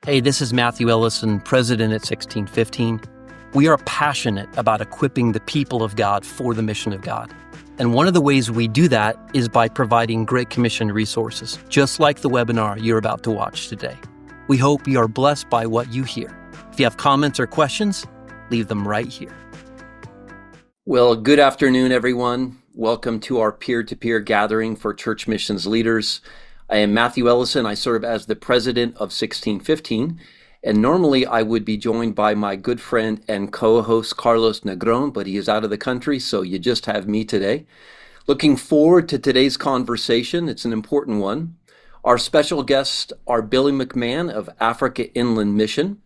Hey, this is Matthew Ellison, president at 1615. We are passionate about equipping the people of God for the mission of God. And one of the ways we do that is by providing Great Commission resources, just like the webinar you're about to watch today. We hope you are blessed by what you hear. If you have comments or questions, leave them right here. Well, good afternoon, everyone. Welcome to our peer-to-peer gathering for church missions leaders. I am Matthew Ellison. I serve as the president of 1615, and normally I would be joined by my good friend and co-host Carlos Negron, but he is out of the country, so you just have me today. Looking forward to today's conversation. It's an important one. Our special guests are Billy McMahan of Africa Inland Mission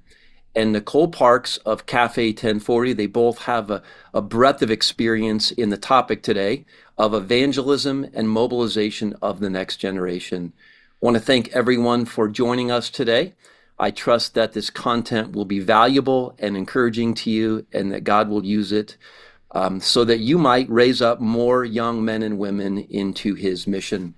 and Nicole Parks of Café 1040. They both have a breadth of experience in the topic today of evangelism and mobilization of the next generation. I want to thank everyone for joining us today. I trust that this content will be valuable and encouraging to you, and that God will use it so that you might raise up more young men and women into his mission.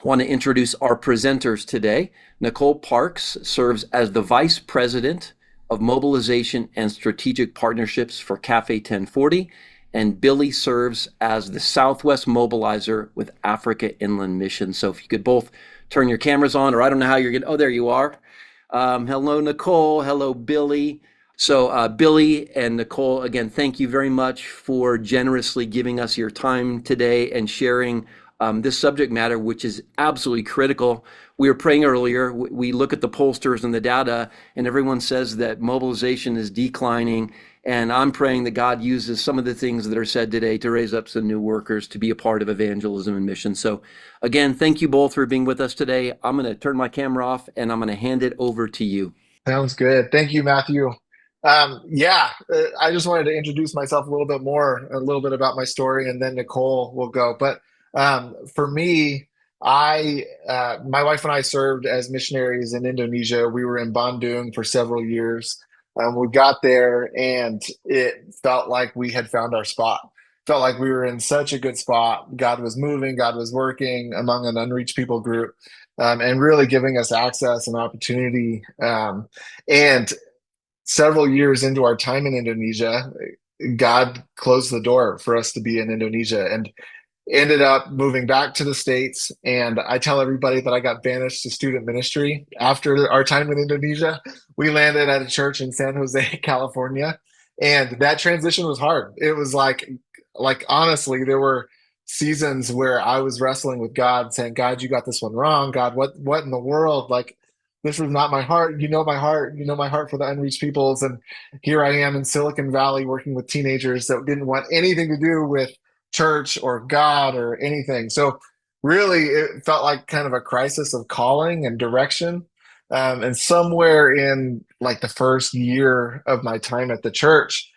I want to introduce our presenters today. Nicole Parks serves as the Vice President of Mobilization and Strategic Partnerships for Café 1040, and Billy serves as the Southwest Mobilizer with Africa Inland Mission. So if you could both turn your cameras on, or I don't know how you're going to, oh, there you are. Hello, Nicole. Hello, Billy. So Billy and Nicole, again, thank you very much for generously giving us your time today and sharing this subject matter, which is absolutely critical. We were praying earlier, we look at the pollsters and the data, and everyone says that mobilization is declining. And I'm praying that God uses some of the things that are said today to raise up some new workers to be a part of evangelism and mission. So again, thank you both for being with us today. I'm going to turn my camera off and I'm going to hand it over to you. Sounds good. Thank you, Matthew. I just wanted to introduce myself a little bit more, a little bit about my story, and then Nicole will go. But for me, my wife and I served as missionaries in Indonesia. We were in Bandung for several years. We got there and it felt like we had found our spot. Felt like we were in such a good spot. God was moving, God was working among an unreached people group, and really giving us access and opportunity. And several years into our time in Indonesia, God closed the door for us to be in Indonesia, and ended up moving back to the States. And I tell everybody that I got banished to student ministry after our time in Indonesia. We landed at a church in San Jose, California. And that transition was hard. It was like honestly, there were seasons where I was wrestling with God, saying, God, you got this one wrong. God, what in the world? Like, this was not my heart. You know my heart. You know my heart for the unreached peoples. And here I am in Silicon Valley working with teenagers that didn't want anything to do with church or God or anything. So really, it felt like kind of a crisis of calling and direction. And somewhere in like the first year of my time at the church,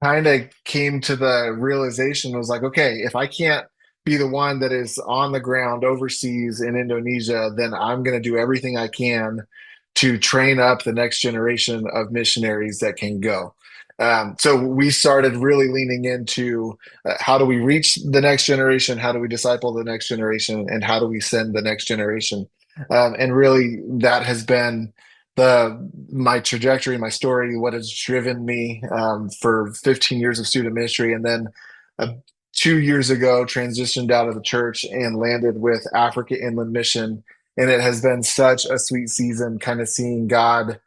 kind of came to the realization, was like, okay, if I can't be the one that is on the ground overseas in Indonesia, then I'm going to do everything I can to train up the next generation of missionaries that can go. So we started really leaning into how do we reach the next generation? How do we disciple the next generation? And how do we send the next generation? And really, that has been my trajectory, my story, what has driven me for 15 years of student ministry. And then 2 years ago, transitioned out of the church and landed with Africa Inland Mission. And it has been such a sweet season, kind of seeing God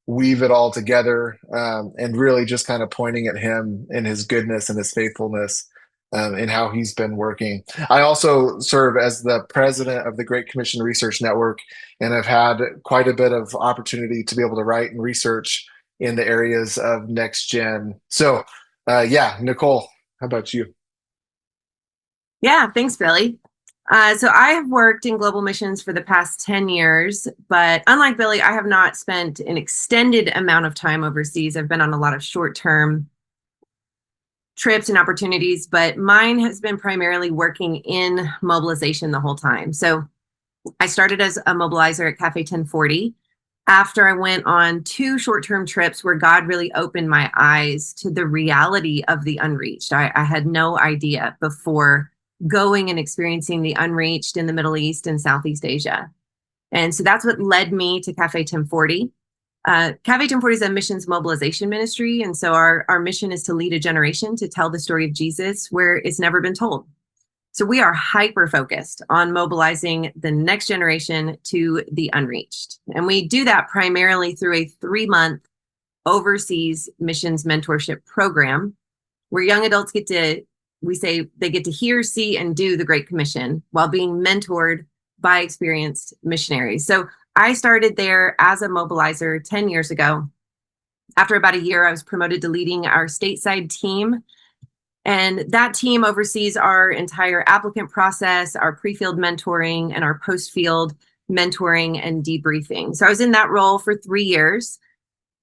weave it all together, and really just kind of pointing at him and his goodness and his faithfulness, and how he's been working. I also serve as the president of the Great Commission Research Network, and I've had quite a bit of opportunity to be able to write and research in the areas of next gen. So Nicole, how about you? Yeah, thanks, Billy. So I have worked in global missions for the past 10 years, but unlike Billy, I have not spent an extended amount of time overseas. I've been on a lot of short-term trips and opportunities, but mine has been primarily working in mobilization the whole time. So I started as a mobilizer at Café 1040 after I went on 2 short-term trips where God really opened my eyes to the reality of the unreached. I had no idea before going and experiencing the unreached in the Middle East and Southeast Asia. And so that's what led me to Café 1040. Café 1040 is a missions mobilization ministry. And so our mission is to lead a generation to tell the story of Jesus where it's never been told. So we are hyper focused on mobilizing the next generation to the unreached. And we do that primarily through a 3-month overseas missions mentorship program where young adults get to, we say they get to hear, see, and do the Great Commission while being mentored by experienced missionaries. So I started there as a mobilizer 10 years ago. After about a year, I was promoted to leading our stateside team. And that team oversees our entire applicant process, our pre-field mentoring, and our post-field mentoring and debriefing. So I was in that role for 3 years.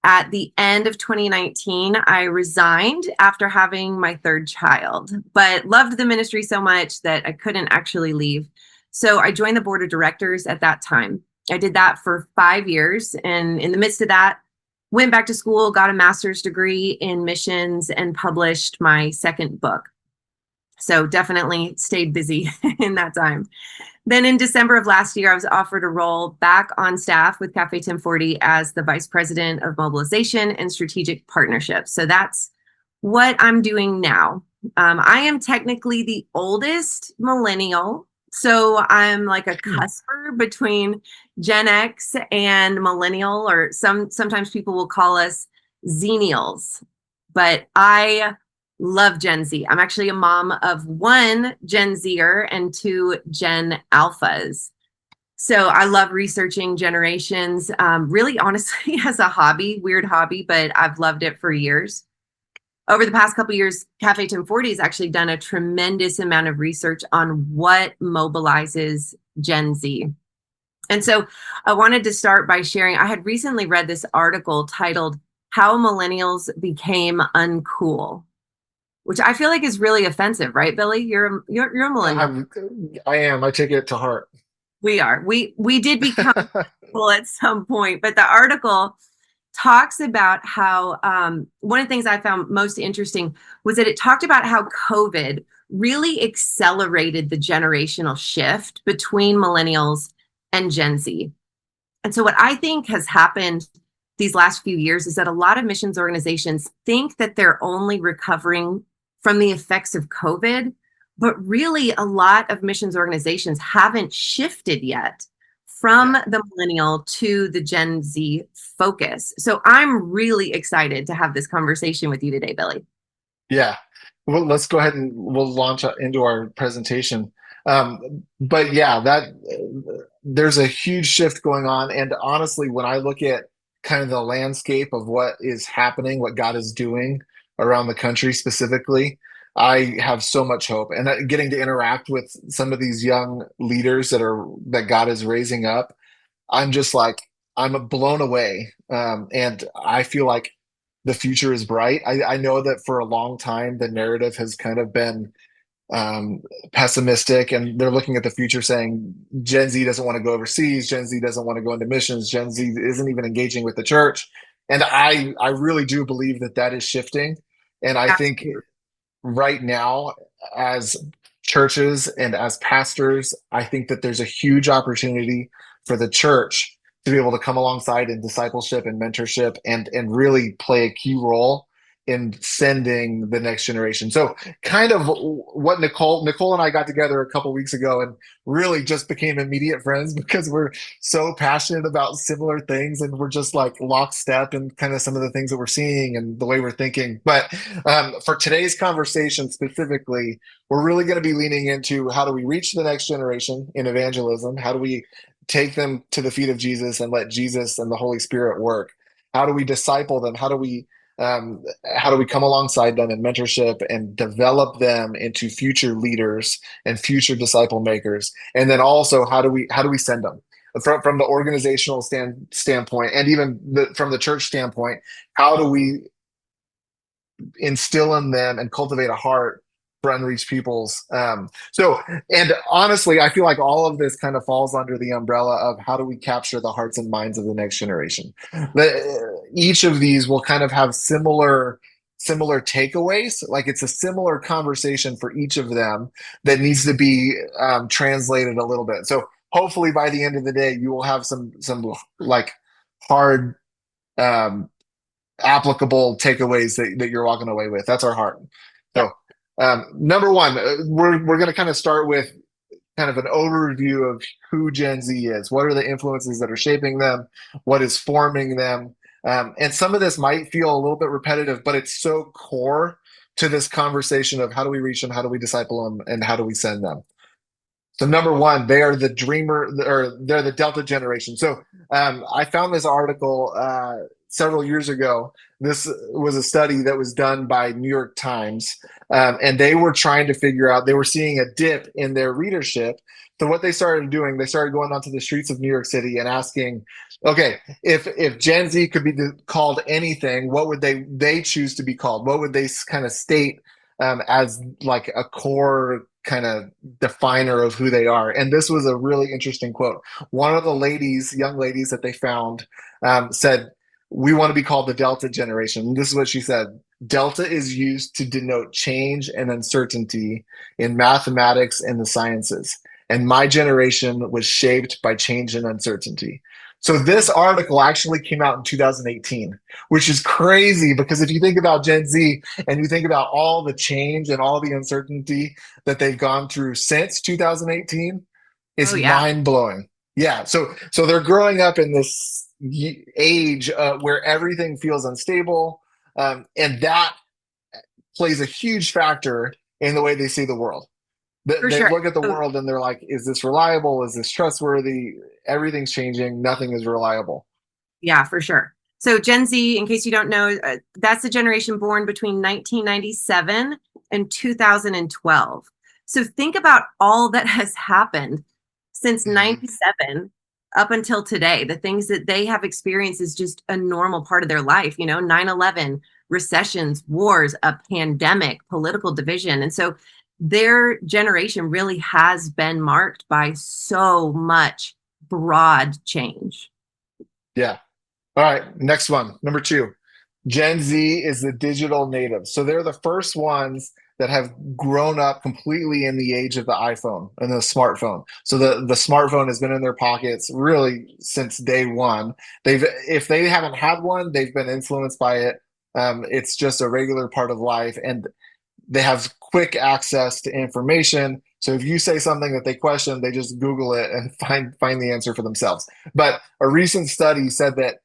At the end of 2019, I resigned after having my 3rd child, but loved the ministry so much that I couldn't actually leave. So I joined the board of directors at that time. I did that for 5 years. And in the midst of that, went back to school, got a master's degree in missions, and published my 2nd book. So definitely stayed busy in that time. Then in December of last year, I was offered a role back on staff with Café 1040 as the Vice President of Mobilization and Strategic Partnerships. So that's what I'm doing now. I am technically the oldest millennial. So I'm like a cusper between Gen X and millennial, or sometimes people will call us Xennials. But I love Gen Z. I'm actually a mom of 1 Gen Zer and 2 Gen Alphas. So I love researching generations, really honestly as a hobby, weird hobby, but I've loved it for years. Over the past couple of years, Café 1040 has actually done a tremendous amount of research on what mobilizes Gen Z. And so I wanted to start by sharing, I had recently read this article titled How Millennials Became Uncool, which I feel like is really offensive, right, Billy? You're a millennial. I am. I take it to heart. We are. We did become cool at some point, but the article talks about how one of the things I found most interesting was that it talked about how COVID really accelerated the generational shift between millennials and Gen Z. And so what I think has happened these last few years is that a lot of missions organizations think that they're only recovering from the effects of COVID, but really a lot of missions organizations haven't shifted yet from the millennial to the Gen Z focus. So I'm really excited to have this conversation with you today, Billy. Yeah. Well, let's go ahead and we'll launch into our presentation. But yeah, there's a huge shift going on. And honestly, when I look at kind of the landscape of what is happening, what God is doing around the country specifically, I have so much hope. And getting to interact with some of these young leaders that God is raising up, I'm just like, I'm blown away. And I feel like the future is bright. I know that for a long time, the narrative has kind of been pessimistic, and they're looking at the future saying Gen Z doesn't want to go overseas. Gen Z doesn't want to go into missions. Gen Z isn't even engaging with the church. And I really do believe that is shifting. And I think right now, as churches and as pastors, I think that there's a huge opportunity for the church to be able to come alongside in discipleship and mentorship and really play a key role in sending the next generation. So kind of what Nicole and I got together a couple weeks ago and really just became immediate friends because we're so passionate about similar things, and we're just like lockstep in kind of some of the things that we're seeing and the way we're thinking. But for today's conversation specifically, we're really going to be leaning into how do we reach the next generation in evangelism? How do we take them to the feet of Jesus and let Jesus and the Holy Spirit work? How do we disciple them? How do we come alongside them in mentorship and develop them into future leaders and future disciple makers? And then also, how do we send them from the organizational standpoint, and even from the church standpoint? How do we instill in them and cultivate a heart for unreached peoples? And honestly, I feel like all of this kind of falls under the umbrella of how do we capture the hearts and minds of the next generation. Each of these will kind of have similar takeaways. Like it's a similar conversation for each of them that needs to be translated a little bit. So hopefully by the end of the day, you will have some like hard um, applicable takeaways that you're walking away with. That's our heart. Yep. So, number one, we're going to kind of start with kind of an overview of who Gen Z is. What are the influences that are shaping them? What is forming them? And some of this might feel a little bit repetitive, but it's so core to this conversation of how do we reach them, how do we disciple them, and how do we send them. So number one, they are the dreamer, or they're the Delta generation. So I found this article several years ago. This was a study that was done by New York Times, and they were trying to figure out. They were seeing a dip in their readership. So what they started doing, they started going onto the streets of New York City and asking, okay, if Gen Z could be called anything, what would they choose to be called? What would they kind of state as like a core kind of definer of who they are? And this was a really interesting quote. One of the young ladies that they found, said, "We want to be called the Delta generation." And this is what she said: "Delta is used to denote change and uncertainty in mathematics and the sciences. And my generation was shaped by change and uncertainty." So this article actually came out in 2018, which is crazy because if you think about Gen Z and you think about all the change and all the uncertainty that they've gone through since 2018, it's Oh, yeah. mind blowing. Yeah. So they're growing up in this age where everything feels unstable. And that plays a huge factor in the way they see the world. For They sure. look at the So, world and they're like, is this reliable? Is this trustworthy? Everything's changing. Nothing is reliable. yeah, for sure. So Gen Z, in case you don't know, that's the generation born between 1997 and 2012. So think about all that has happened since Mhm. 97 up until today. The things that they have experienced is just a normal part of their life, 9/11, recessions, wars, a pandemic, political division. And so their generation really has been marked by so much broad change. Yeah. All right. Next one. Number two. Gen Z is the digital native. So they're the first ones that have grown up completely in the age of the iPhone and the smartphone. So the smartphone has been in their pockets really since day one. If they haven't had one, they've been influenced by it. It's just a regular part of life, and they have quick access to information. So if you say something that they question, they just Google it and find the answer for themselves. But a recent study said that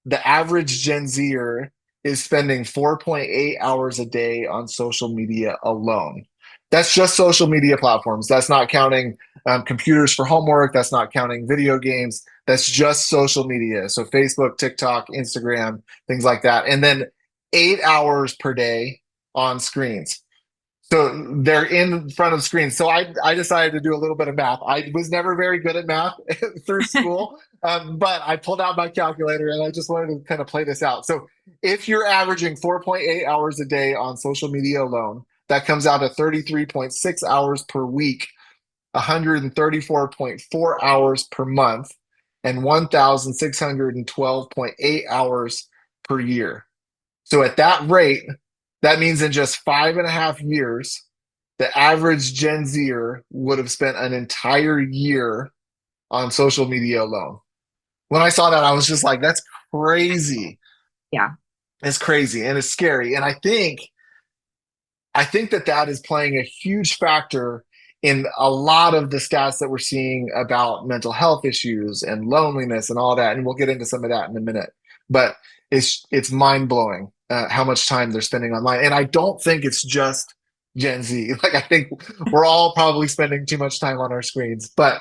the average Gen Zer is spending 4.8 hours a day on social media alone. That's just social media platforms. That's not counting computers for homework. That's not counting video games. That's just social media. So Facebook, TikTok, Instagram, things like that. And then 8 hours per day on screens. So they're in front of screens. So I decided to do a little bit of math. I was never very good at math through school, but I pulled out my calculator and I just wanted to kind of play this out. So if you're averaging 4.8 hours a day on social media alone, that comes out to 33.6 hours per week, 134.4 hours per month, and 1,612.8 hours per year. So at that rate, that means in just 5.5 years, the average Gen Zer would have spent an entire year on social media alone. When I saw that, I was just like, that's crazy. Yeah. It's crazy and it's scary. And I think that is playing a huge factor in a lot of the stats that we're seeing about mental health issues and loneliness and all that. And we'll get into some of that in a minute. But it's mind blowing how much time they're spending online. And I don't think it's just Gen Z. Like I think we're all probably spending too much time on our screens. But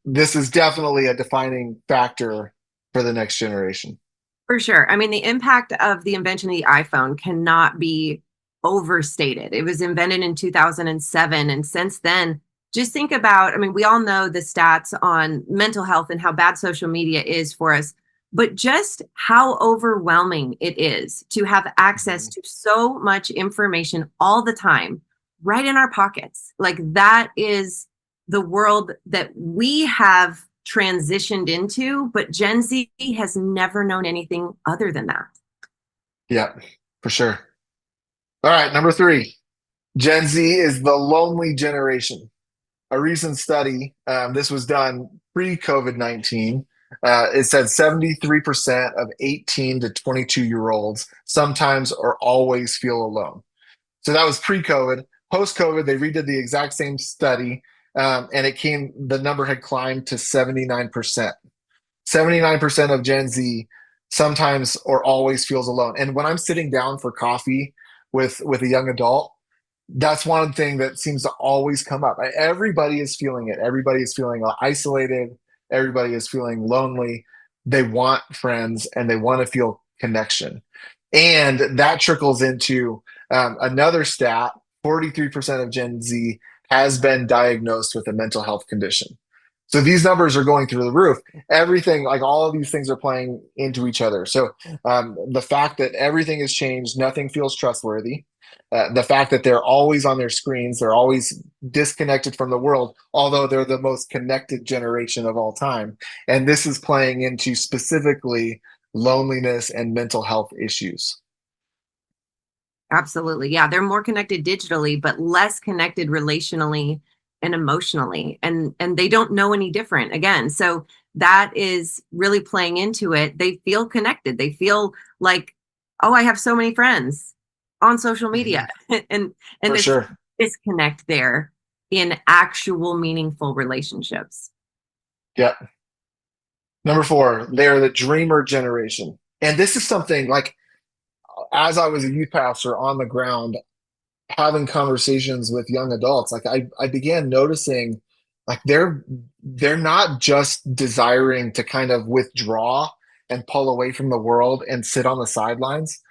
this is definitely a defining factor for the next generation. For sure. I mean, the impact of the invention of the iPhone cannot be overstated. It was invented in 2007. And since then, just think about, I mean, we all know the stats on mental health and how bad social media is for us, but just how overwhelming it is to have access to so much information all the time, right in our pockets. Like that is the world that we have transitioned into, but Gen Z has never known anything other than that. Yeah, for sure. All right, number three, Gen Z is the lonely generation. A recent study, this was done pre-COVID-19, It said 73% of 18 to 22-year-olds sometimes or always feel alone. So that was pre-COVID. Post-COVID, they redid the exact same study, and the number had climbed to 79%. 79% of Gen Z sometimes or always feels alone. And when I'm sitting down for coffee with a young adult, that's one thing that seems to always come up. Everybody is feeling it. Everybody is feeling isolated. Everybody is feeling lonely. They want friends and they want to feel connection. And that trickles into another stat: 43% of Gen Z has been diagnosed with a mental health condition. So these numbers are going through the roof. Everything, like all of these things are playing into each other. So the fact that everything has changed, nothing feels trustworthy. The fact that they're always on their screens, they're always disconnected from the world, although they're the most connected generation of all time. And this is playing into specifically loneliness and mental health issues. Absolutely. Yeah. They're more connected digitally, but less connected relationally and emotionally. And they don't know any different again. So that is really playing into it. They feel connected. They feel like, oh, I have so many friends on social media. and For this sure. disconnect there in actual meaningful relationships. Yeah. Number 4, they're the dreamer generation. And this is something like, as I was a youth pastor on the ground, having conversations with young adults, like I began noticing like they're not just desiring to kind of withdraw and pull away from the world and sit on the sidelines.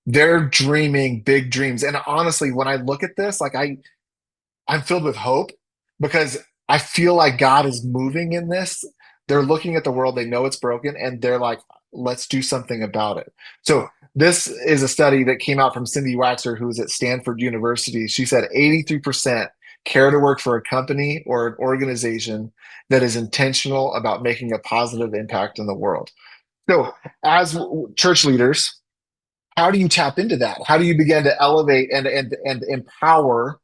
They're dreaming big dreams. And honestly, when I look at this, like I'm filled with hope because I feel like God is moving in this. They're looking at the world, they know it's broken, and they're like, let's do something about it. So this is a study that came out from Cindy Waxer, who's at Stanford University. She said 83% care to work for a company or an organization that is intentional about making a positive impact in the world. So as church leaders, how do you tap into that? How do you begin to elevate and empower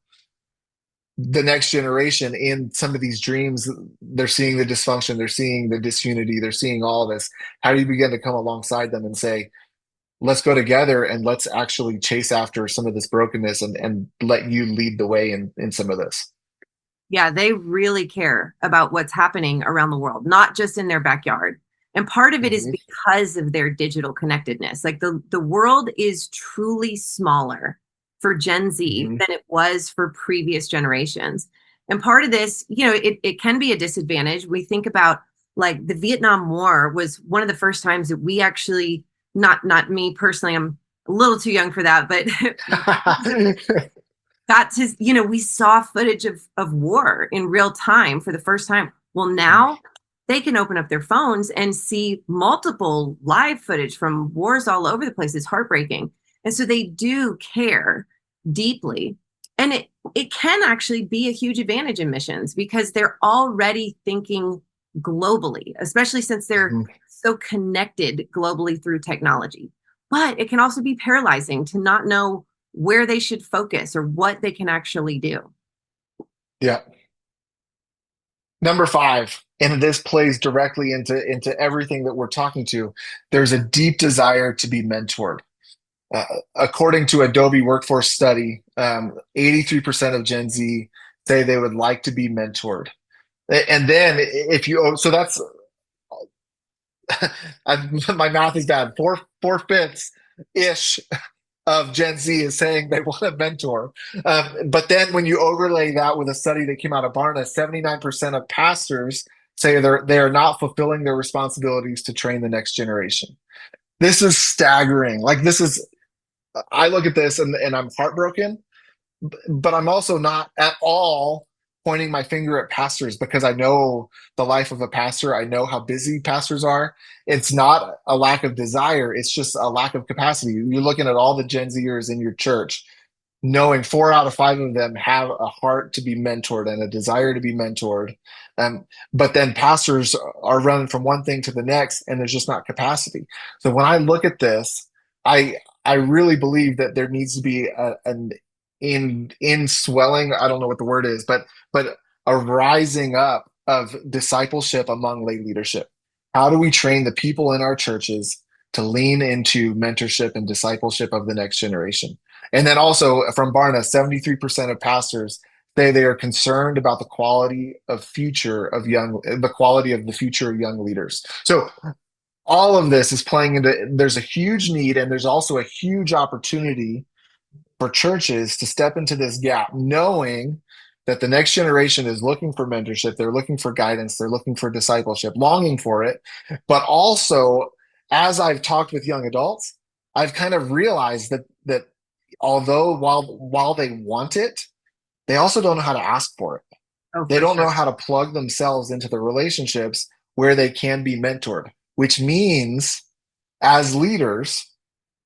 the next generation in some of these dreams? They're seeing the dysfunction, they're seeing the disunity, they're seeing all this. How do you begin to come alongside them and say, let's go together and let's actually chase after some of this brokenness and let you lead the way in some of this? Yeah, they really care about what's happening around the world, not just in their backyard. And part of it is Mhm. because of their digital connectedness. Like the world is truly smaller for Gen Z Mhm. than it was for previous generations. And part of this, it can be a disadvantage. We think about like the Vietnam War was one of the first times that we actually, not me personally, I'm a little too young for that, but got to, we saw footage of war in real time for the first time. Well, now they can open up their phones and see multiple live footage from wars all over the place. It's heartbreaking. And so they do care deeply. And it can actually be a huge advantage in missions because they're already thinking globally, especially since they're Mhm. so connected globally through technology. But it can also be paralyzing to not know where they should focus or what they can actually do. Yeah. Number 5, and this plays directly into everything that we're talking to. There's a deep desire to be mentored. Uh, According to Adobe Workforce Study, 83% of Gen Z say they would like to be mentored. And then if you, so that's, my math is bad. Four fifths ish of Gen Z is saying they want a mentor. But then when you overlay that with a study that came out of Barna, 79% of pastors say they are not fulfilling their responsibilities to train the next generation. This is staggering. Like I look at this and I'm heartbroken, but I'm also not at all pointing my finger at pastors because I know the life of a pastor. I know how busy pastors are. It's not a lack of desire, it's just a lack of capacity. You're looking at all the Gen Zers in your church, knowing 4 out of 5 of them have a heart to be mentored and a desire to be mentored. But then pastors are running from one thing to the next, and there's just not capacity. So when I look at this, I really believe that there needs to be an in swelling. I don't know what the word is, but a rising up of discipleship among lay leadership. How do we train the people in our churches to lean into mentorship and discipleship of the next generation? And then also from Barna, 73% of pastors say they are concerned about the quality of the quality of the future of young leaders. So all of this is playing into, there's a huge need, and there's also a huge opportunity for churches to step into this gap, knowing that the next generation is looking for mentorship, they're looking for guidance, they're looking for discipleship, longing for it. But also, as I've talked with young adults, I've kind of realized that although while they want it, they also don't know how to ask for it. Oh, They for don't know sure. how to plug themselves into the relationships where they can be mentored, which means as leaders,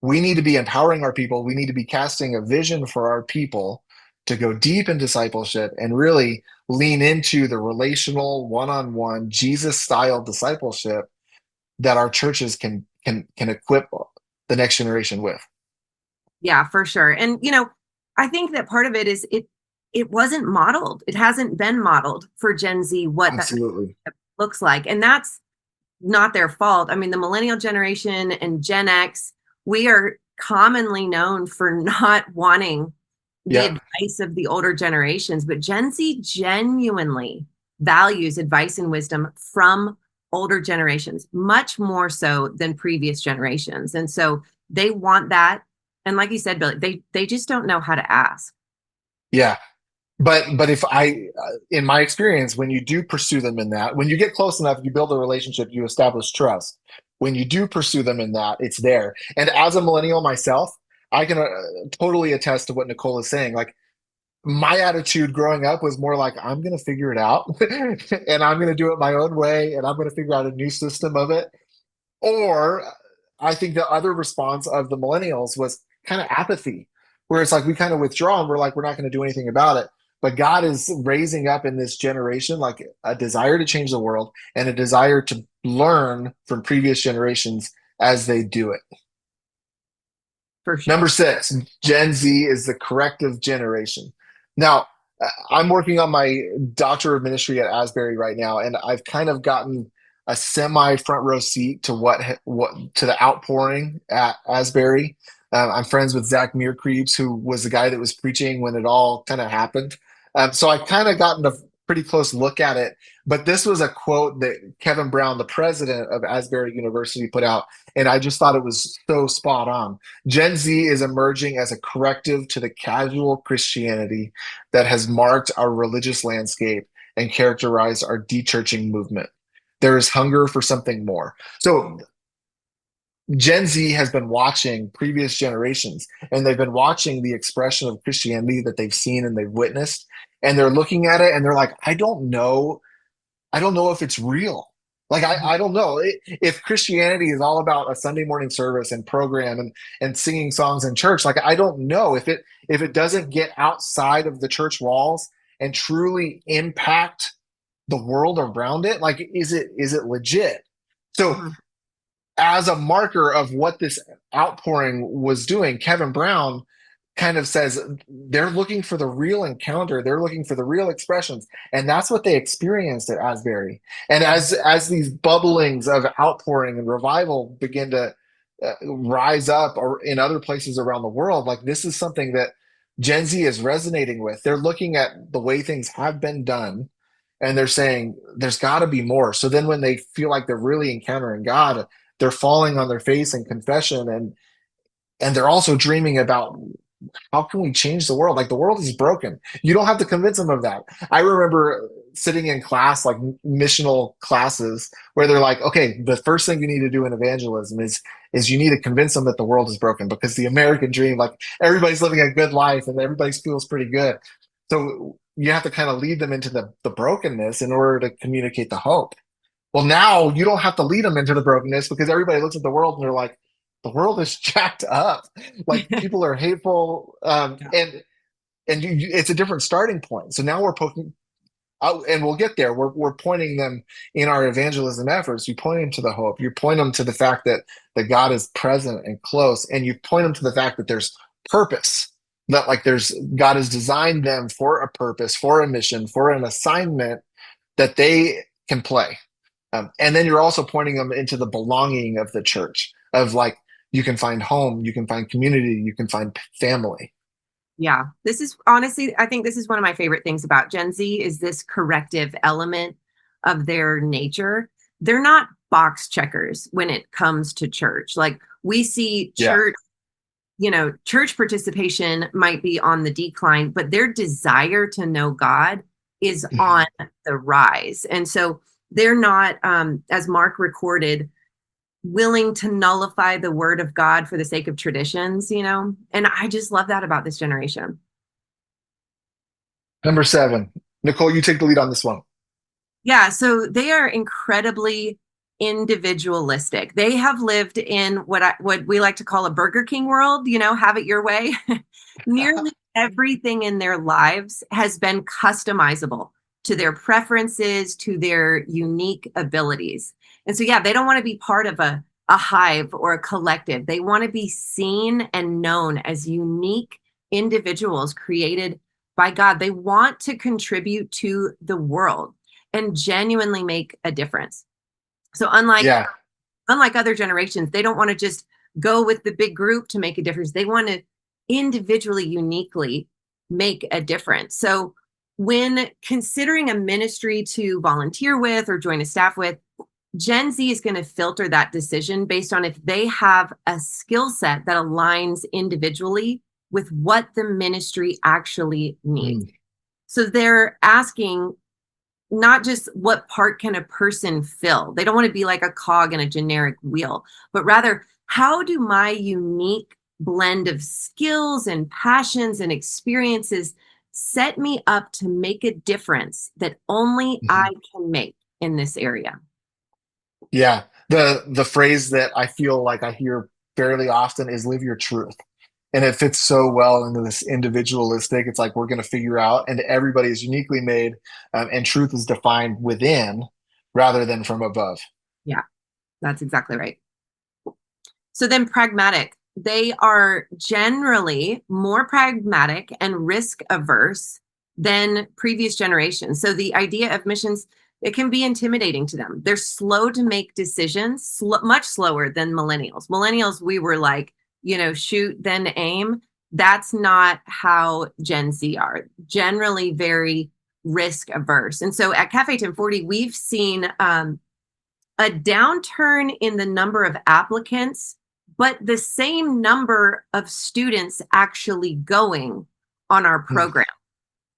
we need to be empowering our people. We need to be casting a vision for our people to go deep in discipleship and really lean into the relational, one-on-one, Jesus-style discipleship that our churches can equip the next generation with. Yeah, for sure. And I think that part of it is it wasn't modeled. It hasn't been modeled for Gen Z what that Absolutely. looks like. And that's not their fault. I mean, the millennial generation and Gen X, we are commonly known for not wanting the Yeah. advice of the older generations, but Gen Z genuinely values advice and wisdom from older generations, much more so than previous generations. And so they want that. And like you said, Billy, they just don't know how to ask. Yeah. But if in my experience, when you do pursue them in that, when you get close enough, you build a relationship, you establish trust. When you do pursue them in that, it's there. And as a millennial myself, I can totally attest to what Nicole is saying. Like my attitude growing up was more like, I'm going to figure it out and I'm going to do it my own way and I'm going to figure out a new system of it. Or I think the other response of the millennials was kind of apathy, where it's like we kind of withdraw and we're like, we're not going to do anything about it. But God is raising up in this generation like a desire to change the world and a desire to learn from previous generations as they do it. For sure. Number six, Gen Z is the corrective generation. Now, I'm working on my Doctor of Ministry at Asbury right now, and I've kind of gotten a semi front row seat to what to the outpouring at Asbury. I'm friends with Zach Mearcreeps, who was the guy that was preaching when it all kind of happened. So I kind of gotten a pretty close look at it. But this was a quote that Kevin Brown, the president of Asbury University, put out, and I just thought it was so spot on. Gen Z is emerging as a corrective to the casual Christianity that has marked our religious landscape and characterized our de-churching movement. There is hunger for something more. So Gen Z has been watching previous generations and they've been watching the expression of Christianity that they've seen and they've witnessed. And they're looking at it and they're like, I don't know if it's real. Like I don't know if Christianity is all about a Sunday morning service and program and singing songs in church. Like I don't know if it doesn't get outside of the church walls and truly impact the world around it. Like is it legit? So Mhm. as a marker of what this outpouring was doing, Kevin Brown kind of says they're looking for the real encounter, they're looking for the real expressions, and that's what they experienced at Asbury. And as these bubblings of outpouring and revival begin to rise up or in other places around the world, like this is something that Gen Z is resonating with. They're looking at the way things have been done and they're saying there's got to be more. So then when they feel like they're really encountering God, they're falling on their face in confession and they're also dreaming about how can we change the world? Like the world is broken. You don't have to convince them of that. I remember sitting in class, like missional classes, where they're like, okay, the first thing you need to do in evangelism is you need to convince them that the world is broken because the American dream, like everybody's living a good life and everybody feels pretty good. So you have to kind of lead them into the brokenness in order to communicate the hope. Well, now you don't have to lead them into the brokenness because everybody looks at the world and they're like, the world is jacked up. Like people are hateful, Yeah. and it's a different starting point. So now we're poking out, and we'll get there. We're pointing them in our evangelism efforts. You point them to the hope. You point them to the fact that God is present and close, and you point them to the fact that there's purpose. That like there's God has designed them for a purpose, for a mission, for an assignment that they can play. And then you're also pointing them into the belonging of the church, of like, you can find home, you can find community, you can find family. Yeah, this is honestly, I think this is one of my favorite things about Gen Z is this corrective element of their nature. They're not box checkers when it comes to church. Like we see Yeah. church, church participation might be on the decline, but their desire to know God is on the rise. And so they're not, as Mark recorded, willing to nullify the word of God for the sake of traditions, and I just love that about this generation. Number 7, Nicole, you take the lead on this one. Yeah, so they are incredibly individualistic. They have lived in what we like to call a Burger King world, have it your way. Nearly everything in their lives has been customizable to their preferences, to their unique abilities. And so, yeah, they don't want to be part of a hive or a collective. They want to be seen and known as unique individuals created by God. They want to contribute to the world and genuinely make a difference. So unlike other generations, they don't want to just go with the big group to make a difference. They want to individually, uniquely make a difference. So when considering a ministry to volunteer with or join a staff with, Gen Z is going to filter that decision based on if they have a skill set that aligns individually with what the ministry actually needs. So they're asking not just what part can a person fill. They don't want to be like a cog in a generic wheel, but rather, how do my unique blend of skills and passions and experiences set me up to make a difference that only I can make in this area? Yeah. The phrase that I feel like I hear fairly often is live your truth. And it fits so well into this individualistic. It's like we're going to figure out, and everybody is uniquely made, and truth is defined within rather than from above. Yeah, that's exactly right. So then pragmatic, they are generally more pragmatic and risk averse than previous generations. So the idea of missions, it can be intimidating to them. They're slow to make decisions, much slower than millennials. Millennials, we were like, shoot, then aim. That's not how Gen Z are. Generally very risk averse. And so at Café 1040, we've seen a downturn in the number of applicants, but the same number of students actually going on our program.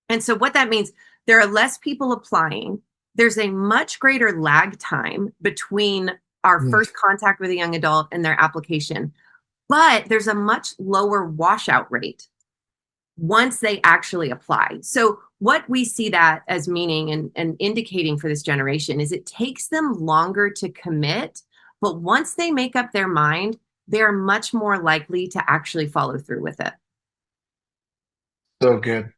And so what that means, there are less people applying. There's a much greater lag time between our first contact with a young adult and their application, but there's a much lower washout rate once they actually apply. So what we see that as meaning and indicating for this generation is it takes them longer to commit, but once they make up their mind, they're much more likely to actually follow through with it. So good.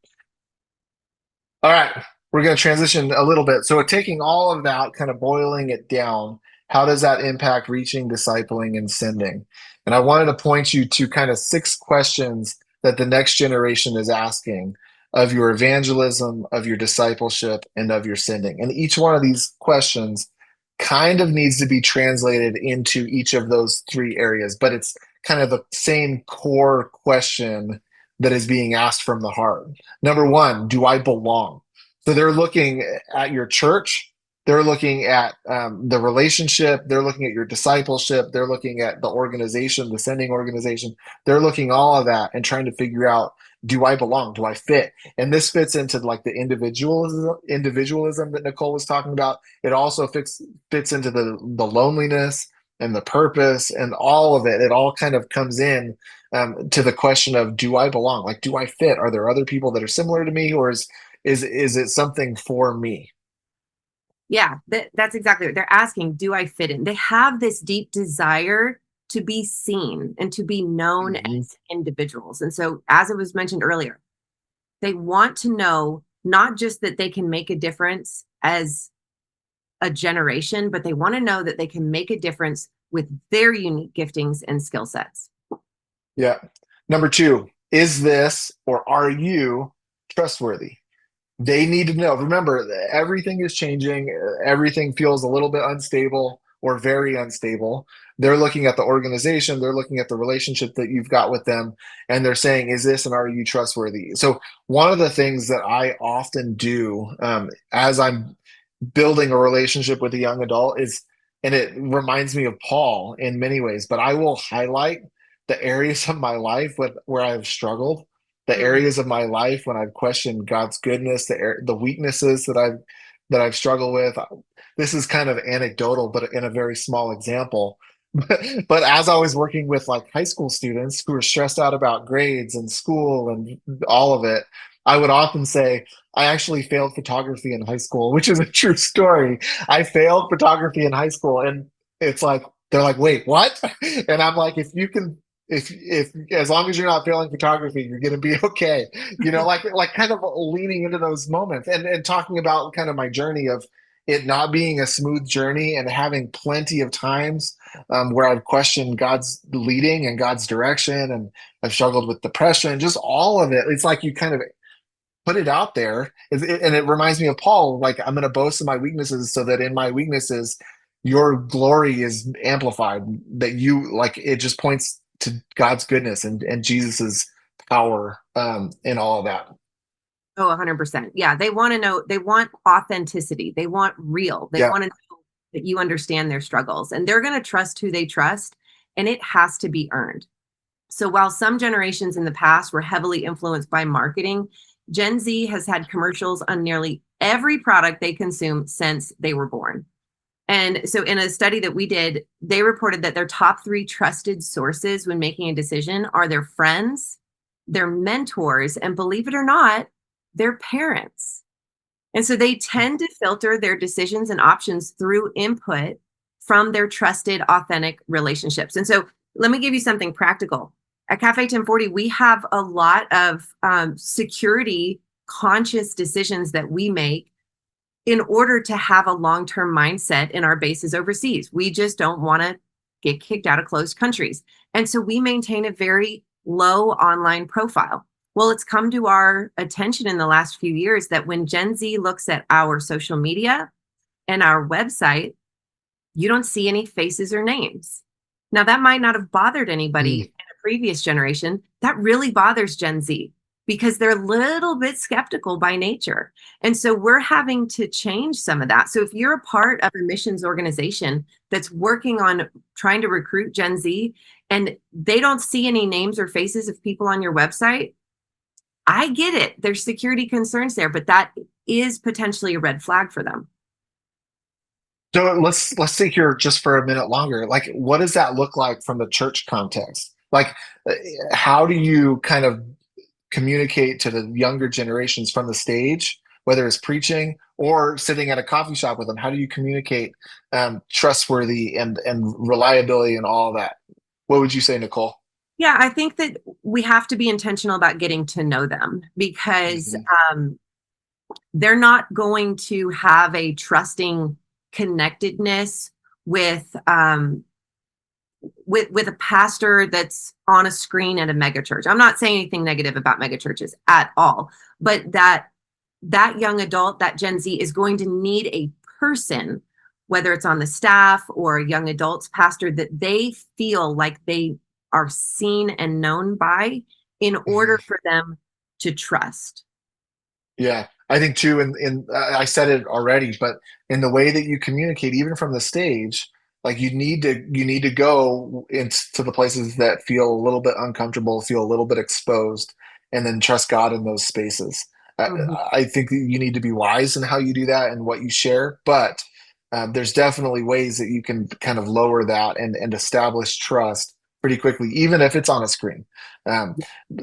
All right, we're going to transition a little bit. So taking all of that, kind of boiling it down, how does that impact reaching, discipling, and sending? And I wanted to point you to kind of 6 questions that the next generation is asking of your evangelism, of your discipleship, and of your sending. And each one of these questions kind of needs to be translated into each of those 3 areas, but it's kind of the same core question that is being asked from the heart. Number 1, do I belong? So they're looking at your church. They're looking at the relationship. They're looking at your discipleship. They're looking at the organization, the sending organization. They're looking all of that and trying to figure out, do I belong? Do I fit? And this fits into like the individualism that Nicole was talking about. It also fits into the loneliness and the purpose and all of it. It all kind of comes in to the question of, do I belong? Like, do I fit? Are there other people that are similar to me, or is it something for me? Yeah, that's exactly what they're asking. Do I fit in? They have this deep desire to be seen and to be known as individuals. And so, as it was mentioned earlier, they want to know not just that they can make a difference as a generation, but they want to know that they can make a difference with their unique giftings and skill sets. Yeah. Number 2, is this or are you trustworthy? They need to know. Remember, everything is changing. Everything feels a little bit unstable or very unstable. They're looking at the organization, they're looking at the relationship that you've got with them, and they're saying, is this and are you trustworthy? So, one of the things that I often do as I'm building a relationship with a young adult is, and it reminds me of Paul in many ways, but I will highlight the areas of my life where I've struggled, the Mhm. areas of my life when I've questioned God's goodness, the weaknesses that I've struggled with. This is kind of anecdotal, but in a very small example. But as I was working with like high school students who were stressed out about grades and school and all of it, I would often say, I actually failed photography in high school, which is a true story. I failed photography in high school, and it's like they're like, "Wait, what?" And I'm like, "If you can, if as long as you're not failing photography, you're going to be okay." Like kind of leaning into those moments and talking about kind of my journey of it not being a smooth journey and having plenty of times where I've questioned God's leading and God's direction, and I've struggled with depression, just all of it. It's like you kind of put it out there. And it reminds me of Paul, like, I'm going to boast in my weaknesses so that in my weaknesses, your glory is amplified. That you like it just points to God's goodness and Jesus's power in all of that. Oh, 100%. Yeah, they want to know, they want authenticity. They want real. They Yeah. want to know that you understand their struggles, and they're going to trust who they trust, and it has to be earned. So while some generations in the past were heavily influenced by marketing, Gen Z has had commercials on nearly every product they consume since they were born. And so in a study that we did, they reported that their top three trusted sources when making a decision are their friends, their mentors, and believe it or not, their parents. And so they tend to filter their decisions and options through input from their trusted, authentic relationships. And so let me give you something practical. At Cafe 1040, we have a lot of security conscious decisions that we make in order to have a long-term mindset in our bases overseas. We just don't want to get kicked out of closed countries. And so we maintain a very low online profile. Well, it's come to our attention in the last few years that when Gen Z looks at our social media and our website, you don't see any faces or names. Now, that might not have bothered anybody in Mm. a previous generation. That really bothers Gen Z because they're a little bit skeptical by nature. And so we're having to change some of that. So if you're a part of a missions organization that's working on trying to recruit Gen Z and they don't see any names or faces of people on your website, I get it. There's security concerns there, but that is potentially a red flag for them. So let's stay here just for a minute longer. Like, what does that look like from the church context? Like, uh, how do you kind of communicate to the younger generations from the stage, whether it's preaching or sitting at a coffee shop with them? How do you communicate trustworthy and reliability and all of that? What would you say, Nicole? Yeah, I think that we have to be intentional about getting to know them because Mhm. um, they're not going to have a trusting connectedness with with a pastor that's on a screen at a megachurch. I'm not saying anything negative about megachurches at all, but that young adult, that Gen Z, is going to need a person, whether it's on the staff or a young adults pastor, that they feel like they are seen and known by in order Mhm. for them to trust. Yeah, I think too, and I said it already, but in the way that you communicate, even from the stage, like you need to go into the places that feel a little bit uncomfortable, feel a little bit exposed, and then trust God in those spaces. I, Mhm. I think that you need to be wise in how you do that and what you share, but there's definitely ways that you can kind of lower that and establish trust pretty quickly, even if it's on a screen. Um,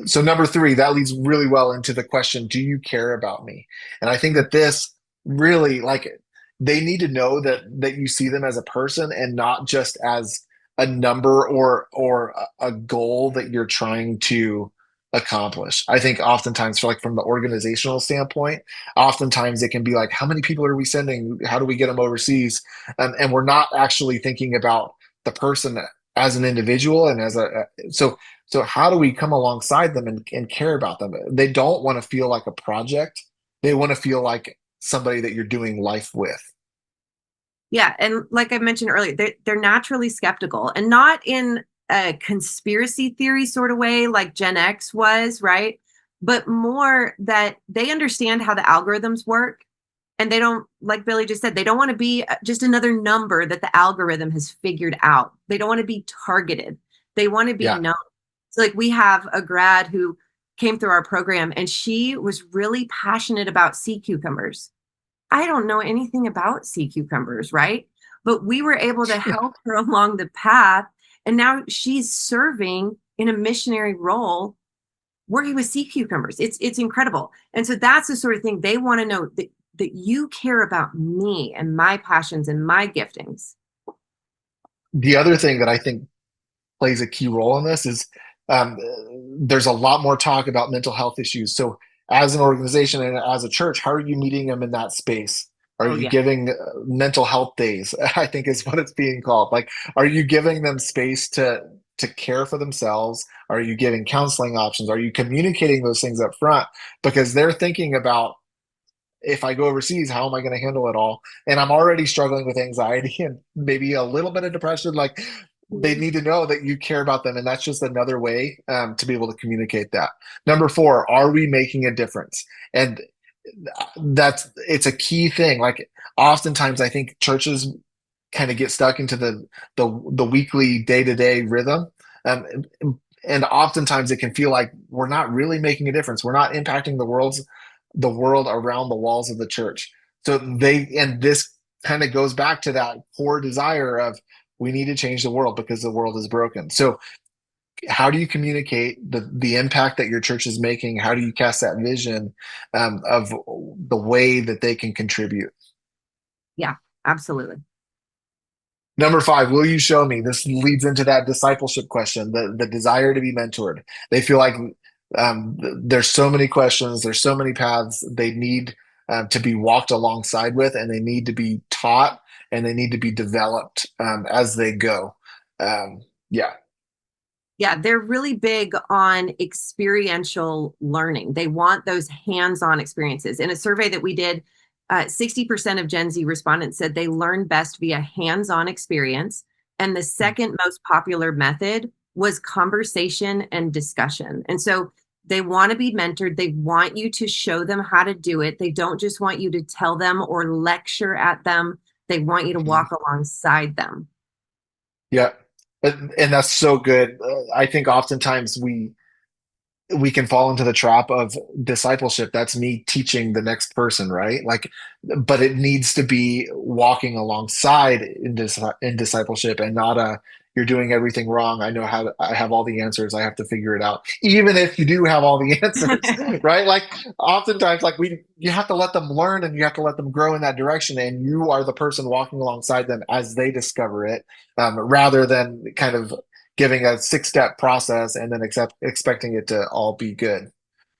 so number three, that leads really well into the question, do you care about me? And I think that this really, like, they need to know that you see them as a person and not just as a number or a goal that you're trying to accomplish. I think oftentimes, for like from the organizational standpoint, oftentimes it can be like, how many people are we sending? How do we get them overseas? And we're not actually thinking about the person as an individual and as so how do we come alongside them and care about them? They don't want to feel like a project. They want to feel like somebody that you're doing life with. Yeah, and like I mentioned earlier, they're naturally skeptical, and not in a conspiracy theory sort of way like Gen X was, right? But more that they understand how the algorithms work, and they don't, like Billy just said, they don't want to be just another number that the algorithm has figured out. They don't want to be targeted. They want to be Yeah. known. So like we have a grad who came through our program, and she was really passionate about sea cucumbers. I don't know anything about sea cucumbers, right? But we were able to help her along the path. And now she's serving in a missionary role working with sea cucumbers. It's incredible. And so that's the sort of thing they want to know, that you care about me and my passions and my giftings. The other thing that I think plays a key role in this is um, there's a lot more talk about mental health issues. So, as an organization and as a church, how are you meeting them in that space? Are Oh you yeah. giving mental health days? I think is what it's being called. Like, are you giving them space to care for themselves? Are you giving counseling options? Are you communicating those things up front? Because they're thinking about, if I go overseas, how am I going to handle it all? And I'm already struggling with anxiety and maybe a little bit of depression. Like, they need to know that you care about them. And that's just another way to be able to communicate that. Number four, are we making a difference? And it's a key thing. Like, oftentimes I think churches kind of get stuck into the weekly day-to-day rhythm. Um, and oftentimes it can feel like we're not really making a difference. We're not impacting the world around the walls of the church. So and this kind of goes back to that core desire of, we need to change the world because the world is broken. So how do you communicate the impact that your church is making? How do you cast that vision of the way that they can contribute? Yeah, absolutely. Number five, will you show me? This leads into that discipleship question, the desire to be mentored. They feel like there's so many questions, there's so many paths they need to be walked alongside with, and they need to be taught, and they need to be developed as they go. Yeah. Yeah, they're really big on experiential learning. They want those hands-on experiences. In a survey that we did, 60% of Gen Z respondents said they learn best via hands-on experience. And the second most popular method was conversation and discussion. And so they want to be mentored. They want you to show them how to do it. They don't just want you to tell them or lecture at them. They want you to walk alongside them. Yeah. And that's so good. I think oftentimes we can fall into the trap of discipleship. That's me teaching the next person, right? Like, but it needs to be walking alongside in discipleship, and not you're doing everything wrong. I have all the answers. I have to figure it out. Even if you do have all the answers, right? Like, oftentimes, like, you have to let them learn, and you have to let them grow in that direction. And you are the person walking alongside them as they discover it, rather than kind of giving a 6-step process and then expecting it to all be good.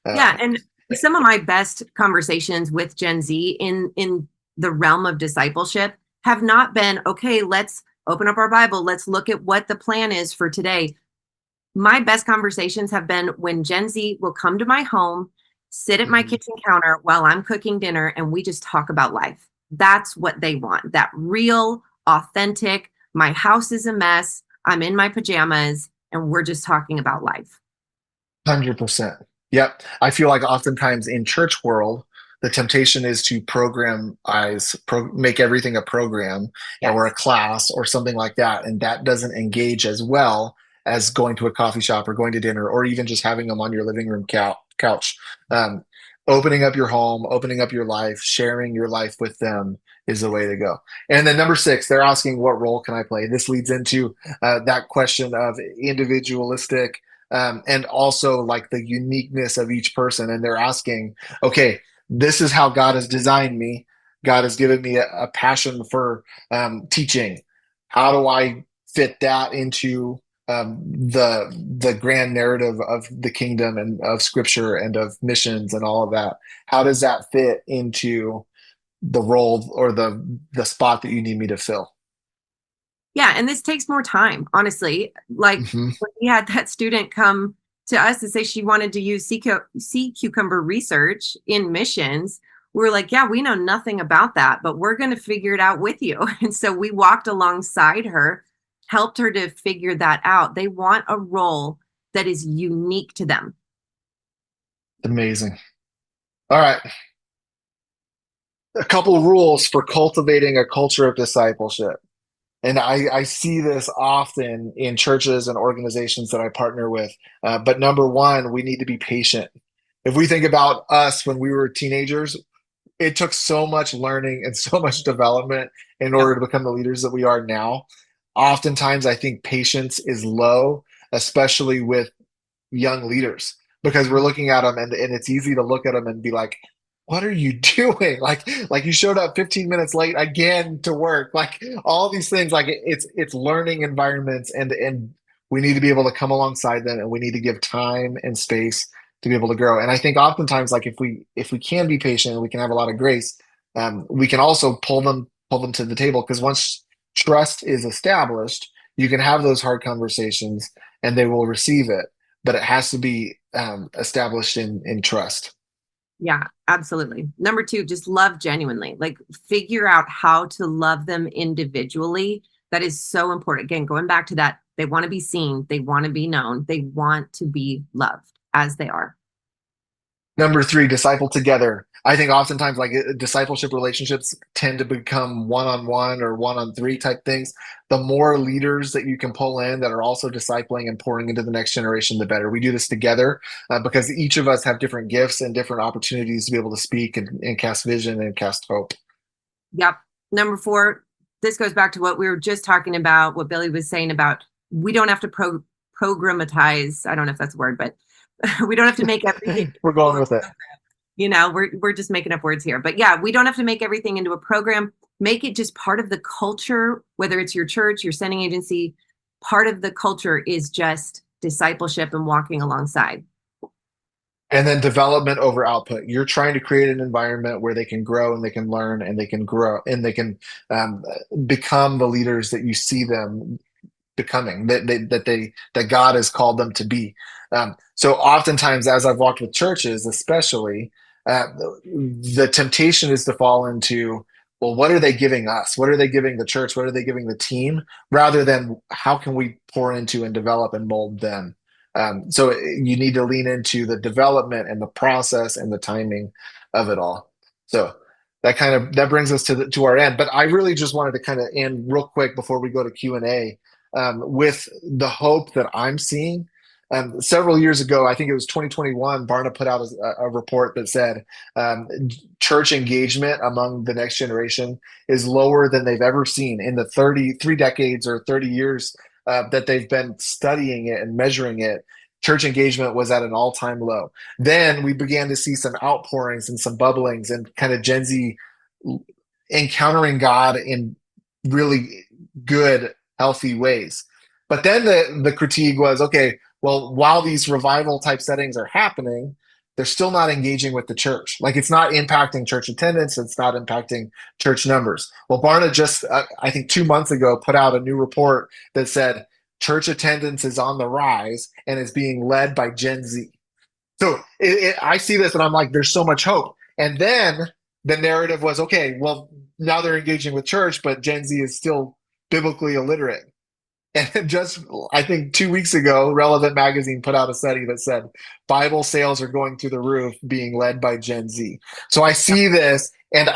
Yeah, Um, and some of my best conversations with Gen Z in the realm of discipleship have not been, okay, let's open up our Bible, let's look at what the plan is for today. My best conversations have been when Gen Z will come to my home, sit at my mhm. kitchen counter while I'm cooking dinner, and we just talk about life. That's what they want. That real, authentic, my house is a mess, I'm in my pajamas, and we're just talking about life. 100%. Yep. I feel like oftentimes in church world, the temptation is to make everything a program or Yes. a class or something like that. And that doesn't engage as well as going to a coffee shop or going to dinner, or even just having them on your living room couch. Um, Opening up your home, opening up your life, sharing your life with them is the way to go. And then number six, they're asking, what role can I play? This leads into that question of individualistic, and also like the uniqueness of each person. And they're asking, okay, this is how God has designed me. God has given me a passion for teaching. How do I fit that into the grand narrative of the kingdom and of scripture and of missions and all of that? How does that fit into the role or the spot that you need me to fill? Yeah, and this takes more time, honestly. Like Hmm. when we had that student come to us to say she wanted to use sea cucumber research in missions, we were like, yeah, we know nothing about that, but we're going to figure it out with you. And so we walked alongside her, helped her to figure that out. They want a role that is unique to them. Amazing. All right. A couple rules for cultivating a culture of discipleship. And I see this often in churches and organizations that I partner with. But number one, we need to be patient. If we think about us when we were teenagers, it took so much learning and so much development in order to become the leaders that we are now. Oftentimes, I think patience is low, especially with young leaders, because we're looking at them and it's easy to look at them and be like, what are you doing? Like you showed up 15 minutes late again to work, like all these things, like it's learning environments, and we need to be able to come alongside them, and we need to give time and space to be able to grow. And I think oftentimes, like if we can be patient and we can have a lot of grace, we can also pull them to the table, because once trust is established, you can have those hard conversations and they will receive it, but it has to be established in trust. Yeah, absolutely. Number two, just love genuinely. Like figure out how to love them individually. That is so important. Again, going back to that, they want to be seen, they want to be known, they want to be loved as they are. Number three, disciple together. I think oftentimes like discipleship relationships tend to become one-on-one or one-on-three type things. The more leaders that you can pull in that are also discipling and pouring into the next generation, the better. We do this together because each of us have different gifts and different opportunities to be able to speak and cast vision and cast hope. Yep. Number four, this goes back to what we were just talking about, what Billy was saying about we don't have to programatize. I don't know if that's a word, but we don't have to make everything. We're going with it. You know, we're just making up words here. But yeah, we don't have to make everything into a program. Make it just part of the culture, whether it's your church, your sending agency. Part of the culture is just discipleship and walking alongside. And then development over output. You're trying to create an environment where they can grow and they can learn and they can grow and they can become the leaders that you see them becoming, that God has called them to be. So oftentimes, as I've walked with churches, especially, the temptation is to fall into, well, what are they giving us? What are they giving the church? What are they giving the team? Rather than how can we pour into and develop and mold them? So you need to lean into the development and the process and the timing of it all. So that brings us to our end. But I really just wanted to kind of end real quick before we go to Q&A with the hope that I'm seeing. Several years ago, I think it was 2021, Barna put out a report that said church engagement among the next generation is lower than they've ever seen in the 3 decades or 30 years that they've been studying it and measuring it. Church engagement was at an all-time low. Then we began to see some outpourings and some bubblings and kind of Gen Z encountering God in really good, healthy ways. But then the critique was, okay, well, while these revival type settings are happening, they're still not engaging with the church. Like it's not impacting church attendance. It's not impacting church numbers. Well, Barna just, I think 2 months ago, put out a new report that said church attendance is on the rise and is being led by Gen Z. So I see this and I'm like, there's so much hope. And then the narrative was, okay, well, now they're engaging with church, but Gen Z is still biblically illiterate. And just, I think 2 weeks ago, Relevant Magazine put out a study that said Bible sales are going through the roof being led by Gen Z. So I see this, and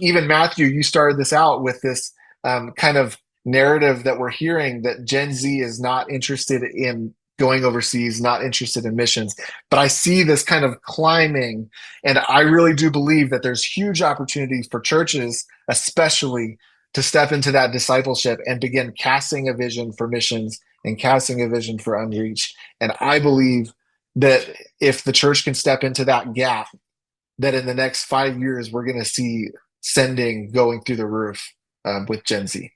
even Matthew, you started this out with this kind of narrative that we're hearing that Gen Z is not interested in going overseas, not interested in missions. But I see this kind of climbing, and I really do believe that there's huge opportunities for churches, especially to step into that discipleship and begin casting a vision for missions and casting a vision for unreached. And I believe that if the church can step into that gap, that in the next 5 years, we're going to see sending going through the roof with Gen Z.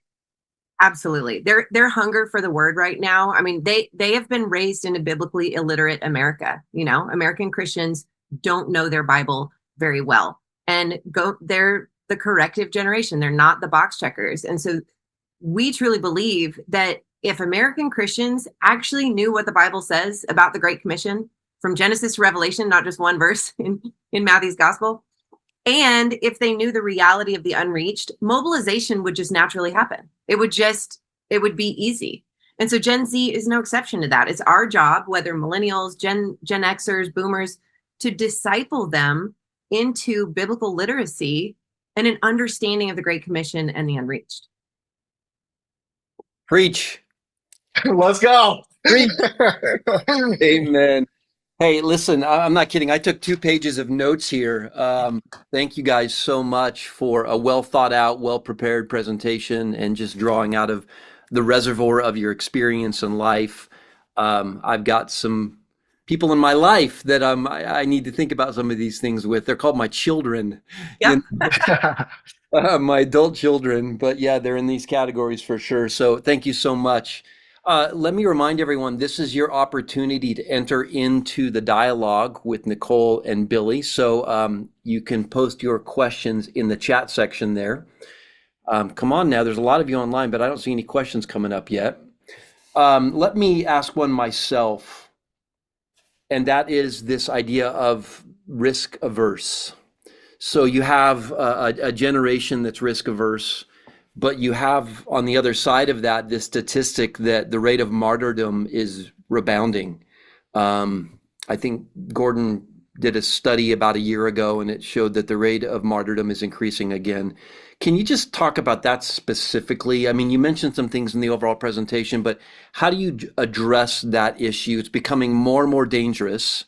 Absolutely. Their hunger for the word right now. I mean, they have been raised in a biblically illiterate America. You know, American Christians don't know their Bible very well, and they're the corrective generation. They're not the box checkers. And so we truly believe that if American Christians actually knew what the Bible says about the Great Commission from Genesis to Revelation, not just one verse in Matthew's gospel, and if they knew the reality of the unreached, mobilization would just naturally happen. It would be easy. And so Gen Z is no exception to that. It's our job, whether millennials, Gen Xers, boomers, to disciple them into biblical literacy and an understanding of the Great Commission and the unreached. Preach. Let's go. Preach. Amen. Hey, listen, I'm not kidding. I took 2 pages of notes here. Thank you guys so much for a well thought out, well prepared presentation and just drawing out of the reservoir of your experience in life. I've got some people in my life that I need to think about some of these things with. They're called my children. Yeah. My adult children, but yeah, they're in these categories for sure. So thank you so much. Let me remind everyone, this is your opportunity to enter into the dialogue with Nicole and Billy. So you can post your questions in the chat section there. Come on now, there's a lot of you online, but I don't see any questions coming up yet. Let me ask one myself, and that is this idea of risk averse. So you have a generation that's risk averse, but you have on the other side of that this statistic that the rate of martyrdom is rebounding. I think Gordon did a study about a year ago, and it showed that the rate of martyrdom is increasing again. Can you just talk about that specifically? I mean, you mentioned some things in the overall presentation, but how do you address that issue? It's becoming more and more dangerous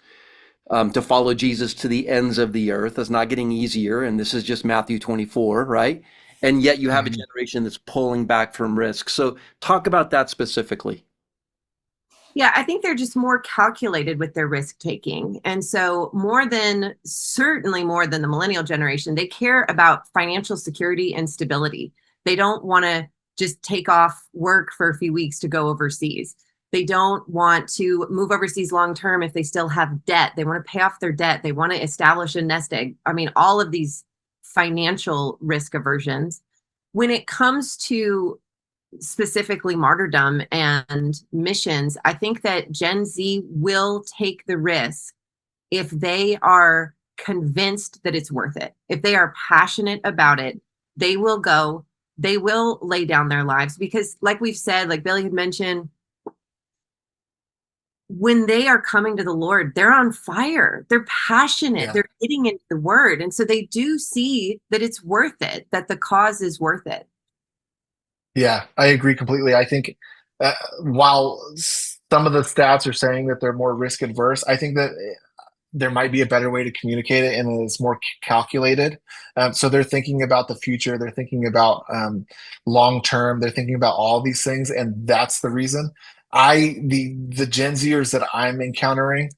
to follow Jesus to the ends of the earth. It's not getting easier, and this is just Matthew 24, right? And yet you have a generation that's pulling back from risk. So talk about that specifically. Yeah, I think they're just more calculated with their risk taking. And so certainly more than the millennial generation, they care about financial security and stability. They don't want to just take off work for a few weeks to go overseas. They don't want to move overseas long term if they still have debt. They want to pay off their debt. They want to establish a nest egg. I mean, all of these financial risk aversions. When it comes to specifically martyrdom and missions, I think that Gen Z will take the risk if they are convinced that it's worth it. If they are passionate about it, they will go, they will lay down their lives because like we've said, like Billy had mentioned, when they are coming to the Lord, they're on fire. They're passionate. Yeah. They're getting into the word. And so they do see that it's worth it, that the cause is worth it. Yeah, I agree completely. I think while some of the stats are saying that they're more risk adverse, I think that there might be a better way to communicate it and it's more calculated. So they're thinking about the future. They're thinking about long term. They're thinking about all these things. And that's the reason. The Gen Zers that I'm encountering,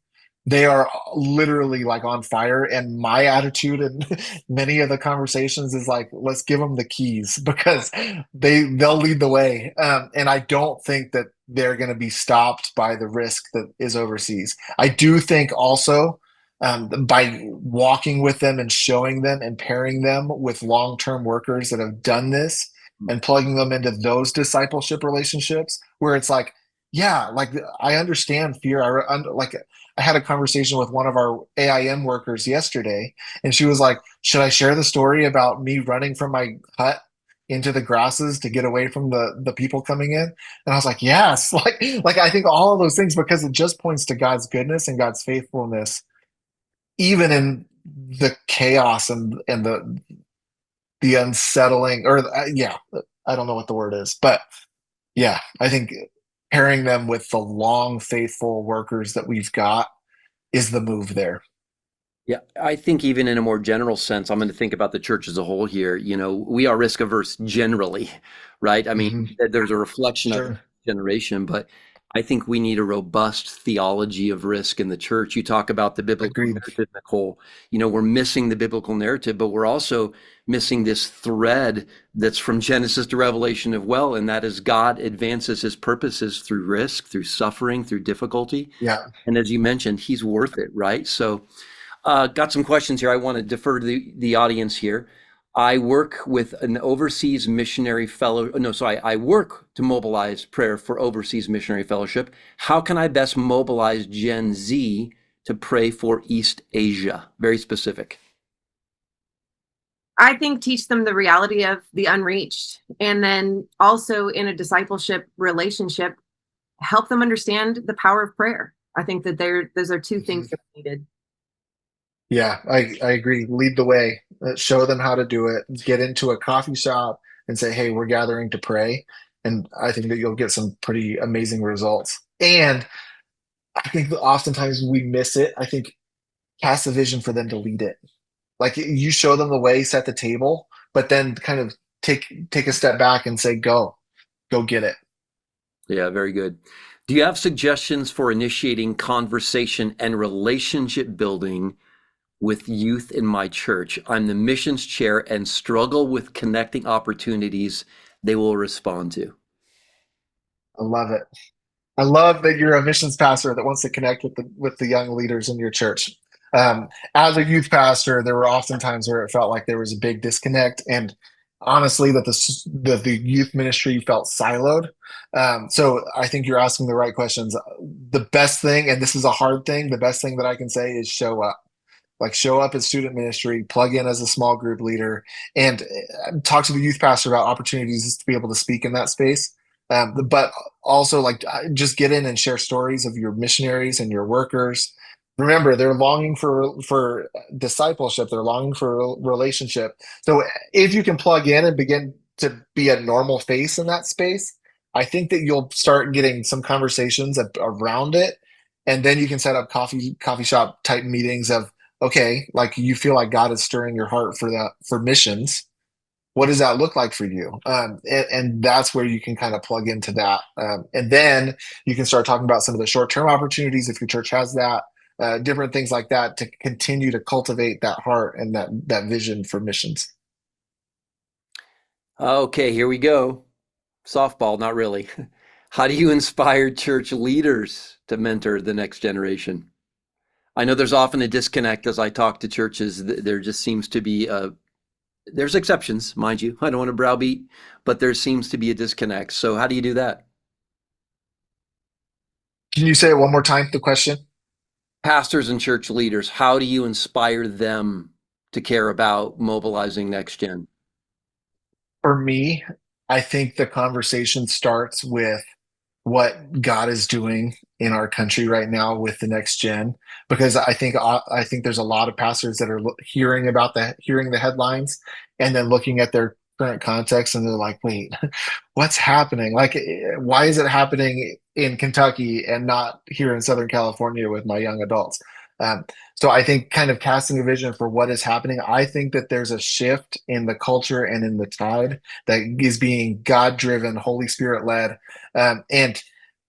they are literally like on fire. And my attitude in many of the conversations is like, let's give them the keys because they'll lead the way. And I don't think that they're going to be stopped by the risk that is overseas. I do think also by walking with them and showing them and pairing them with long-term workers that have done this and plugging them into those discipleship relationships where it's like, yeah, like I understand fear. I had a conversation with one of our AIM workers yesterday, and she was like, should I share the story about me running from my hut into the grasses to get away from the people coming in? And I was like, yes, like I think all of those things, because it just points to God's goodness and God's faithfulness, even in the chaos and the unsettling, or I don't know what the word is, but yeah, I think pairing them with the long, faithful workers that we've got is the move there. Yeah, I think even in a more general sense, I'm going to think about the church as a whole here. You know, we are risk averse generally, right? I mean, there's a reflection of generation, but I think we need a robust theology of risk in the church. You talk about the biblical narrative, Nicole. You know, we're missing the biblical narrative, but we're also missing this thread that's from Genesis to Revelation as well, and that is God advances his purposes through risk, through suffering, through difficulty. Yeah. And as you mentioned, he's worth it, right? So got some questions here. I want to defer to the audience here. I work with an overseas missionary fellow. No, sorry, I work to mobilize prayer for overseas missionary fellowship. How can I best mobilize Gen Z to pray for East Asia? Very specific. I think teach them the reality of the unreached, and then also in a discipleship relationship, help them understand the power of prayer. I think that those are two things that are needed. Yeah, I agree. Lead the way. Show them how to do it. Get into a coffee shop and say, hey, we're gathering to pray. And I think that you'll get some pretty amazing results. And I think that oftentimes we miss it. I think cast a vision for them to lead it. Like you show them the way, set the table, but then kind of take a step back and say, go get it. Yeah, very good. Do you have suggestions for initiating conversation and relationship building with youth in my church? I'm the missions chair and struggle with connecting opportunities they will respond to. I love it. I love that you're a missions pastor that wants to connect with the young leaders in your church. As a youth pastor, there were often times where it felt like there was a big disconnect, and honestly, that the youth ministry felt siloed. So I think you're asking the right questions. The best thing, and this is a hard thing, the best thing that I can say is show up. Like show up at student ministry, plug in as a small group leader, and talk to the youth pastor about opportunities to be able to speak in that space. But also, like, just get in and share stories of your missionaries and your workers. Remember, they're longing for discipleship. They're longing for a relationship. So if you can plug in and begin to be a normal face in that space, I think that you'll start getting some conversations around it, and then you can set up coffee shop type meetings of, okay, like you feel like God is stirring your heart for missions. What does that look like for you? And that's where you can kind of plug into that. And then you can start talking about some of the short-term opportunities if your church has that, different things like that to continue to cultivate that heart and that vision for missions. Okay, here we go. Softball, not really. How do you inspire church leaders to mentor the next generation? I know there's often a disconnect as I talk to churches. There just seems to be there's exceptions, mind you. I don't want to browbeat, but there seems to be a disconnect. So how do you do that? Can you say it one more time, the question? Pastors and church leaders, how do you inspire them to care about mobilizing next gen? For me, I think the conversation starts with what God is doing in our country right now with the next gen, because I think there's a lot of pastors that are hearing the headlines and then looking at their current context and they're like, wait, what's happening? Like, why is it happening in Kentucky and not here in Southern California with my young adults? So I think kind of casting a vision for what is happening. I think that there's a shift in the culture and in the tide that is being God driven, Holy Spirit led. And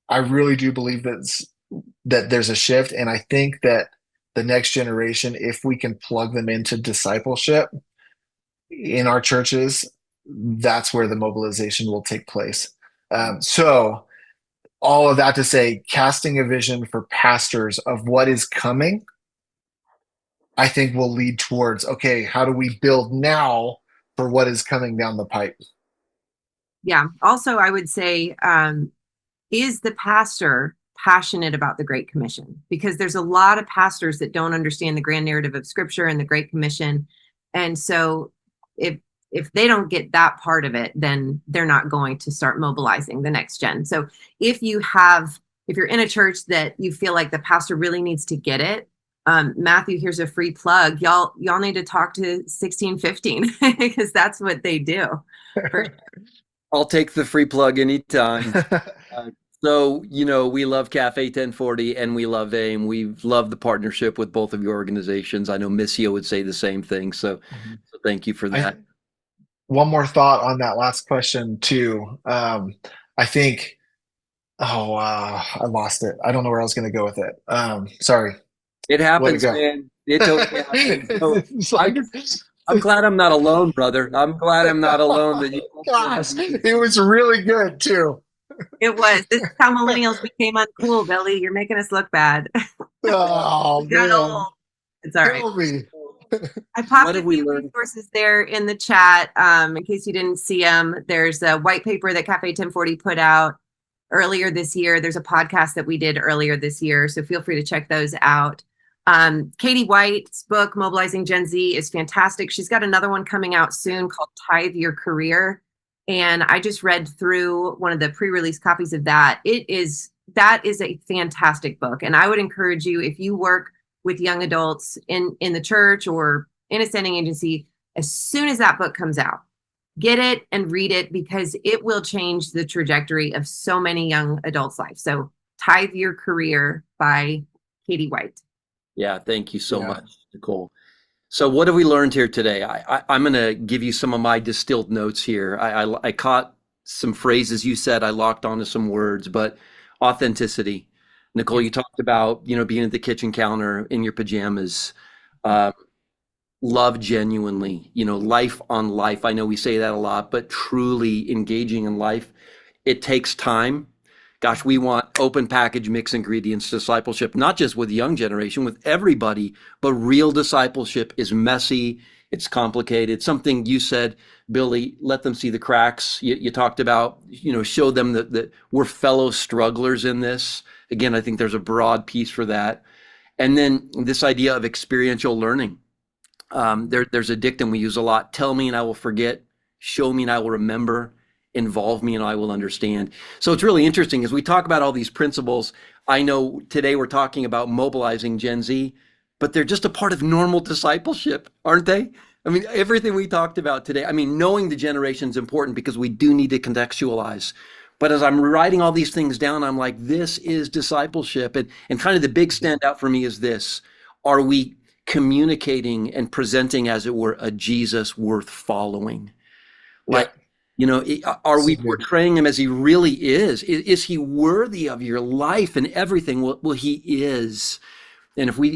I really do believe that there's a shift. And I think that the next generation, if we can plug them into discipleship in our churches, that's where the mobilization will take place. So all of that to say, casting a vision for pastors of what is coming, I think will lead towards, okay, how do we build now for what is coming down the pipe? Yeah. Also, I would say, is the pastor passionate about the Great Commission? Because there's a lot of pastors that don't understand the grand narrative of Scripture and the Great Commission. And so if they don't get that part of it, then they're not going to start mobilizing the next gen. So if you're in a church that you feel like the pastor really needs to get it, Matthew, here's a free plug. Y'all need to talk to 1615 because that's what they do. I'll take the free plug anytime. So, we love Café 1040 and we love AIM. We love the partnership with both of your organizations. I know Missio would say the same thing. So thank you for that. One more thought on that last question too. I think, I lost it. I don't know where I was going to go with it. Sorry. It happens, man. It totally happens. I'm glad I'm not alone, brother. I'm glad I'm not alone. Gosh, it was really good too. It was. This is how millennials became uncool, Billy. You're making us look bad. Oh, man. It's all right. Tell me. I popped What a have we few learned? resources there in the chat in case you didn't see them. There's a white paper that Café 1040 put out earlier this year. There's a podcast that we did earlier this year, so feel free to check those out. Katie White's book, Mobilizing Gen Z, is fantastic. She's got another one coming out soon called Tithe Your Career. And I just read through one of the pre-release copies of that. That is a fantastic book. And I would encourage you, if you work with young adults in the church or in a sending agency, as soon as that book comes out, get it and read it, because it will change the trajectory of so many young adults' lives. So Tithe Your Career by Katie White. Yeah, thank you so much, Nicole. So what have we learned here today? I'm going to give you some of my distilled notes here. I caught some phrases you said. I locked onto some words, but authenticity. Nicole, you talked about, being at the kitchen counter in your pajamas. Love genuinely, life on life. I know we say that a lot, but truly engaging in life. It takes time. Gosh, we want open package mix ingredients discipleship, not just with the young generation, with everybody, but real discipleship is messy. It's complicated. Something you said, Billy, let them see the cracks. You talked about, show them that we're fellow strugglers in this. Again, I think there's a broad piece for that. And then this idea of experiential learning. There's a dictum we use a lot. Tell me and I will forget. Show me and I will remember. Involve me and I will understand. So it's really interesting as we talk about all these principles. I know today we're talking about mobilizing Gen Z, but they're just a part of normal discipleship, aren't they? I mean, everything we talked about today, knowing the generation is important because we do need to contextualize. But as I'm writing all these things down, I'm like, this is discipleship. And kind of the big standout for me is this. Are we communicating and presenting, as it were, a Jesus worth following? Like, are we portraying him as he really is? Is he worthy of your life and everything? Well, he is. And if we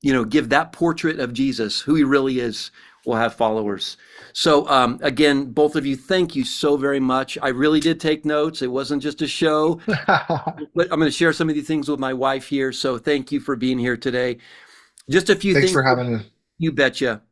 give that portrait of Jesus, who he really is, we'll have followers. So again, both of you, thank you so very much. I really did take notes. It wasn't just a show, but I'm going to share some of these things with my wife here. So thank you for being here today. Just a few things. Thanks for having me. You betcha.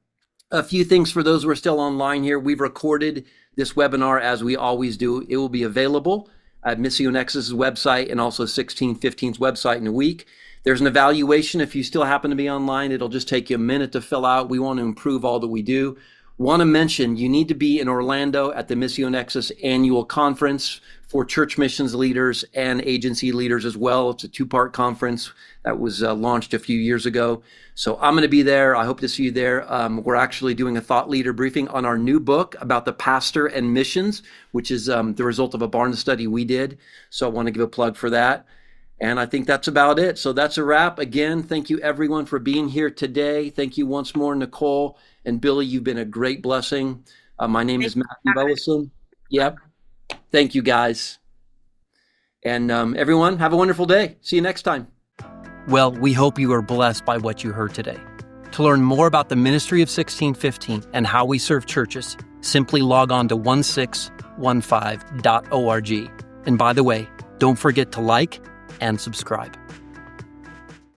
A few things for those who are still online here. We've recorded this webinar as we always do. It will be available at Missio Nexus's website and also 1615's website in a week. There's an evaluation if you still happen to be online. It'll just take you a minute to fill out. We want to improve all that we do. Want to mention, you need to be in Orlando at the Missio Nexus annual conference for church missions leaders and agency leaders as well. It's a two-part conference that was launched a few years ago. So I'm going to be there. I hope to see you there. We're actually doing a thought leader briefing on our new book about the pastor and missions, which is the result of a Barna study we did. So I want to give a plug for that. And I think that's about it. So that's a wrap. Again, thank you everyone for being here today. Thank you once more, Nicole and Billy. You've been a great blessing. My name is Matthew Bellison. Yep. Thank you, guys. And everyone, have a wonderful day. See you next time. Well, we hope you are blessed by what you heard today. To learn more about the ministry of 1615 and how we serve churches, simply log on to 1615.org. And by the way, don't forget to like and subscribe.